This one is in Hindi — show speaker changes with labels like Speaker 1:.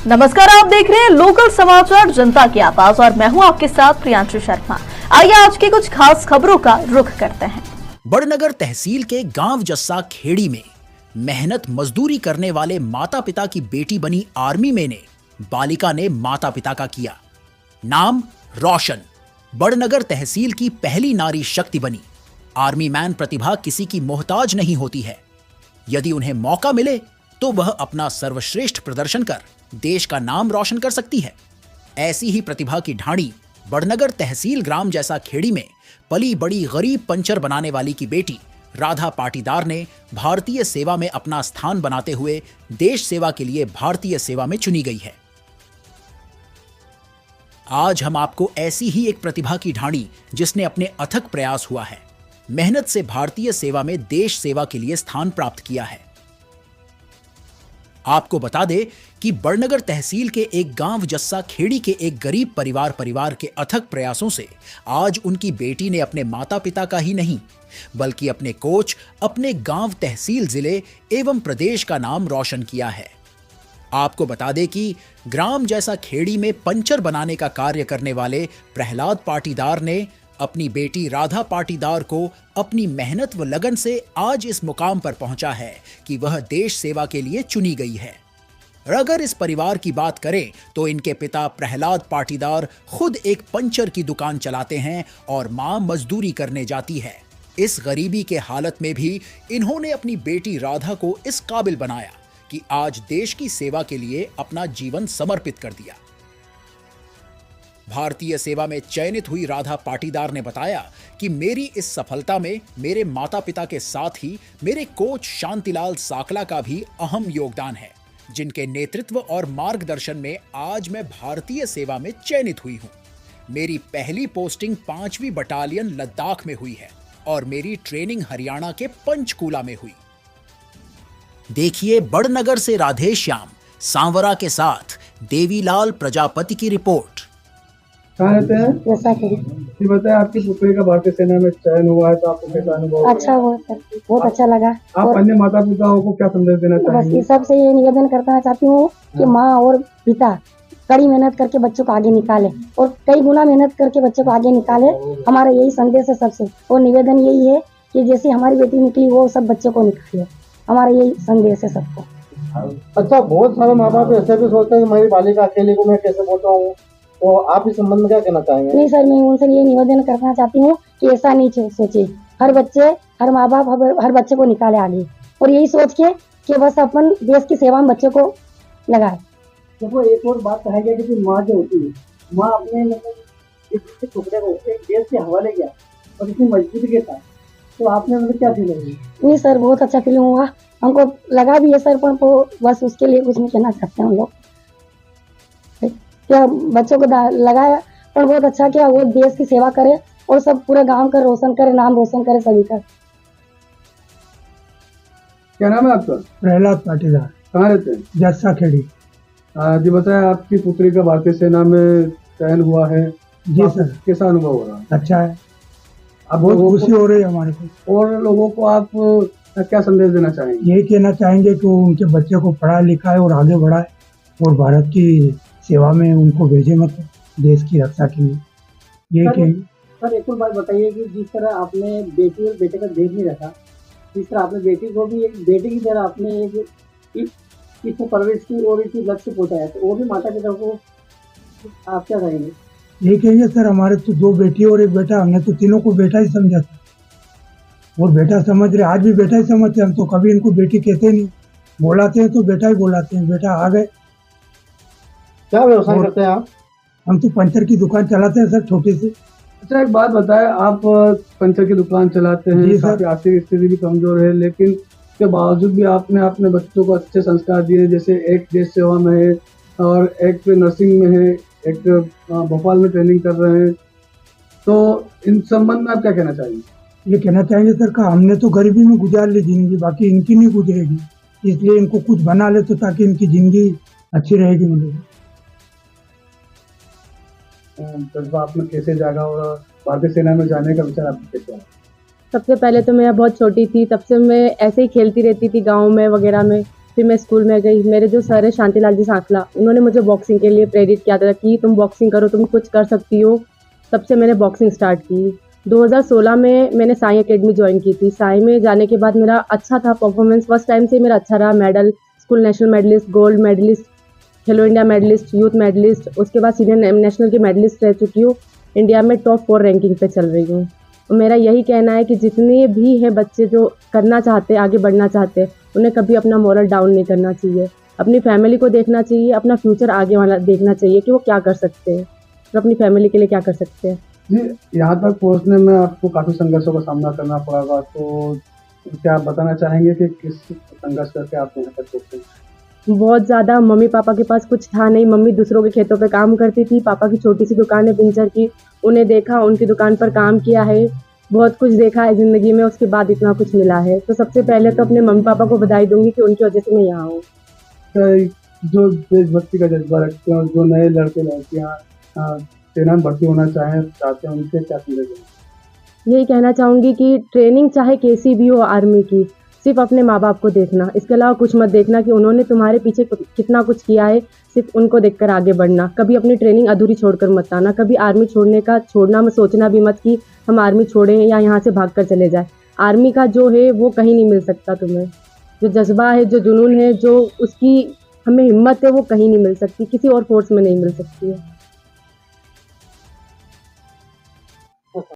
Speaker 1: नमस्कार, आप देख रहे हैं लोकल समाचार जनता की आवाज और मैं हूं आपके साथ प्रियांशु शर्मा। आइए आज की कुछ खास खबरों का रुख करते हैं।
Speaker 2: बड़नगर तहसील के गांव जस्सा खेड़ी में मेहनत मजदूरी करने वाले माता पिता की बेटी बनी आर्मी में ने बालिका ने माता पिता का किया नाम रोशन। बड़नगर तहसील की पहली नारी शक्ति बनी। आर्मी मैन प्रतिभा किसी की मोहताज नहीं होती है। यदि उन्हें मौका मिले तो वह अपना सर्वश्रेष्ठ प्रदर्शन कर देश का नाम रोशन कर सकती है। ऐसी ही प्रतिभा की ढाणी बड़नगर तहसील ग्राम जैसा खेड़ी में पली बड़ी गरीब पंचर बनाने वाली की बेटी राधा पाटीदार ने भारतीय सेवा में अपना स्थान बनाते हुए देश सेवा के लिए भारतीय सेवा में चुनी गई है। आज हम आपको ऐसी ही एक प्रतिभा की ढाणी जिसने अपने अथक प्रयास हुआ है, मेहनत से भारतीय सेवा में देश सेवा के लिए स्थान प्राप्त किया है। आपको बता दे कि बड़नगर तहसील के एक गांव जस्सा खेड़ी के एक गरीब परिवार के अथक प्रयासों से आज उनकी बेटी ने अपने माता पिता का ही नहीं बल्कि अपने कोच, अपने गांव, तहसील, जिले एवं प्रदेश का नाम रोशन किया है। आपको बता दें कि ग्राम जैसा खेड़ी में पंचर बनाने का कार्य करने वाले प्रहलाद पाटीदार ने अपनी बेटी राधा पाटीदार को अपनी मेहनत व लगन से आज इस मुकाम पर पहुंचा है कि वह देश सेवा के लिए चुनी गई है। अगर इस परिवार की बात करें तो इनके पिता प्रहलाद पाटीदार खुद एक पंचर की दुकान चलाते हैं और मां मजदूरी करने जाती है। इस गरीबी के हालत में भी इन्होंने अपनी बेटी राधा को इस काबिल बनाया कि आज देश की सेवा के लिए अपना जीवन समर्पित कर दिया। भारतीय सेवा में चयनित हुई राधा पाटीदार ने बताया कि मेरी इस सफलता में मेरे माता पिता के साथ ही मेरे कोच शांतिलाल साकला का भी अहम योगदान है, जिनके नेतृत्व और मार्गदर्शन में आज मैं भारतीय सेवा में चयनित हुई हूं। मेरी पहली पोस्टिंग 5वीं बटालियन लद्दाख में हुई है और मेरी ट्रेनिंग हरियाणा के पंचकूला में हुई। देखिए बड़नगर से राधेश्याम सांवरा के साथ देवीलाल प्रजापति की रिपोर्ट।
Speaker 3: कहाँ रहते हैं? जी बताए, आपकी पुत्री का भारतीय सेना में चयन हुआ है तो आपको कैसा अनुभव?
Speaker 4: अच्छा हुआ सर, बहुत अच्छा लगा।
Speaker 3: आप अन्य माता पिताओं को क्या संदेश देना चाहेंगे?
Speaker 4: बस सबसे ये निवेदन करना चाहती हूँ कि माँ और पिता कड़ी मेहनत करके बच्चों को आगे निकाले और कई गुना मेहनत करके बच्चों को आगे निकाले। हमारा यही संदेश है सबसे, और निवेदन यही है कि जैसे हमारी बेटी निकली वो सब बच्चों को निकाले। हमारा यही संदेश है सबको।
Speaker 5: अच्छा, बहुत सारे माँ बाप ऐसे भी सोचते हैं कि मेरी बालिका अकेले को मैं कैसे पहुँचाऊँ, तो आप इस संबंध में क्या कहना चाहेंगे?
Speaker 4: नहीं सर, मैं उनसे ये निवेदन करना चाहती हूँ कि ऐसा नहीं सोचे। हर माँ बाप हर बच्चे को निकाले आगे, और यही सोच के कि बस अपन देश की सेवा में बच्चे को लगाए।
Speaker 5: देखो, एक और बात कहा गया कि माँ जो होती है, माँ अपने मतलब इस टुकड़े को एक देश के हवाले किया और इतनी मजबूती के साथ, तो आपने मतलब क्या फील होगी?
Speaker 4: नहीं सर, बहुत अच्छा फील हुआ, हमको लगा भी है सर, पर तो बस उसके लिए कुछ नहीं कहना चाहते हम लोग। क्या बच्चों को लगाया और बहुत अच्छा किया, वो देश की सेवा करे और सब पूरे गांव का रोशन करे, नाम रोशन करे सभी का।
Speaker 3: क्या नाम है आपका?
Speaker 6: प्रहलाद पाटीदार।
Speaker 3: कहाँ रहते हैं?
Speaker 6: जस्सा खेड़ी।
Speaker 3: जी बताए, आपकी पुत्री का भारतीय सेना में चयन हुआ है।
Speaker 6: जी सर।
Speaker 3: कैसा अनुभव हो रहा है?
Speaker 6: अच्छा है,
Speaker 3: आप
Speaker 6: बहुत खुशी हो रही है हमारे को।
Speaker 3: और लोगों को आप क्या संदेश देना चाहेंगे?
Speaker 6: यही कहना चाहेंगे कि उनके बच्चे को पढ़ाए लिखाए और आगे बढ़ाए और भारत की सेवा में उनको भेजे, मत देश की रक्षा के लिए। यही कहेंगे।
Speaker 5: सर, एक और बात बताइए कि जिस तरह आपने बेटी और बेटे का भेद नहीं रखा, जिस तरह आपने बेटी को भी एक बेटी की तरह आपने इसको परवरिश की और इसी लक्ष्य पहुंचाया, तो वो भी माता पिता को आप क्या कहेंगे?
Speaker 6: यही कहेंगे सर, हमारे तो 2 बेटी और 1 बेटा, हमने तो तीनों को बेटा ही समझा था और बेटा समझ रहे, आज भी बेटा ही समझते। हम तो कभी इनको बेटी कहते नहीं, बोलाते हैं तो बेटा ही बोलाते हैं। बेटा आ गए।
Speaker 5: क्या व्यवसाय करते हैं आप?
Speaker 6: हम तो पंचर की दुकान चलाते हैं सर, छोटी सी।
Speaker 3: अच्छा, एक बात बताएं, आप पंचर की दुकान चलाते हैं, काफी आर्थिक स्थिति भी कमजोर है, लेकिन इसके बावजूद भी आपने अपने बच्चों को अच्छे संस्कार दिए, जैसे एक देश सेवा में है और एक नर्सिंग में है, एक भोपाल में ट्रेनिंग कर रहे हैं, तो इन संबंध में आप क्या कहना चाहिए?
Speaker 6: ये कहना चाहेंगे सर का हमने तो गरीबी में गुजार ली जिंदगी, बाकी इनकी नहीं गुजरेगी, इसलिए इनको कुछ बना ले तो ताकि इनकी जिंदगी अच्छी रहेगी। मतलब
Speaker 3: जज्बा आपने कैसे जागा और भारतीय सेना में जाने का विचार आपको कैसे आया?
Speaker 7: सबसे पहले तो मैं बहुत छोटी थी, तब से मैं ऐसे ही खेलती रहती थी गांव में वगैरह में, फिर मैं स्कूल में गई। मेरे जो सर है शांतिलाल जी सांखला, उन्होंने मुझे बॉक्सिंग के लिए प्रेरित किया था कि तुम बॉक्सिंग करो, तुम कुछ कर सकती हो। तब से मैंने बॉक्सिंग स्टार्ट की। 2016 में मैंने साई एकेडमी ज्वाइन की थी। साई में जाने के बाद मेरा अच्छा था परफॉर्मेंस, फर्स्ट टाइम से मेरा अच्छा रहा। Medal, school national medalist, gold medalist, Khelo India medalist, youth medalist, उसके बाद सीनियर नेशनल की मेडलिस्ट रह चुकी हूँ। इंडिया में टॉप 4 रैंकिंग पे चल रही हूँ। और मेरा यही कहना है कि जितने भी हैं बच्चे जो करना चाहते हैं, आगे बढ़ना चाहते हैं, उन्हें कभी अपना मोरल डाउन नहीं करना चाहिए। अपनी फैमिली को देखना चाहिए, अपना फ्यूचर आगे वाला देखना चाहिए कि वो क्या कर सकते हैं और अपनी फैमिली के लिए क्या कर सकते हैं।
Speaker 3: जी, यहाँ तक पहुँचने में आपको काफ़ी संघर्षों का सामना करना पड़ा, तो क्या आप बताना चाहेंगे कि किस संघर्ष करके आप यहाँ तक पहुँचे?
Speaker 7: बहुत ज़्यादा। मम्मी पापा के पास कुछ था नहीं। मम्मी दूसरों के खेतों पे काम करती थी। पापा की छोटी सी दुकान है पिंचर की, उन्हें देखा, उनकी दुकान पर काम किया है, बहुत कुछ देखा है ज़िंदगी में, उसके बाद इतना कुछ मिला है। तो सबसे पहले तो अपने मम्मी पापा को बधाई दूंगी कि उनकी वजह से मैं यहाँ हूँ।
Speaker 3: जो देशभक्ति का जज्बा रखते हैं और जो नए लड़के लड़कियाँ सेना में भर्ती होना चाहते हैं, उनसे क्या संदेश देंगे?
Speaker 7: यही कहना चाहूँगी कि ट्रेनिंग चाहे कैसी भी हो आर्मी की, सिर्फ अपने माँ बाप को देखना, इसके अलावा कुछ मत देखना कि उन्होंने तुम्हारे पीछे कितना कुछ किया है। सिर्फ उनको देखकर आगे बढ़ना। कभी अपनी ट्रेनिंग अधूरी छोड़कर मत आना। कभी आर्मी छोड़ना मत, सोचना भी मत कि हम आर्मी छोड़ें या यहाँ से भागकर चले जाए। आर्मी का जो है वो कहीं नहीं मिल सकता तुम्हें। जो जज्बा है, जो जुनून है, जो उसकी हमें हिम्मत है, वो कहीं नहीं मिल सकती, किसी और फोर्स में नहीं मिल सकती है।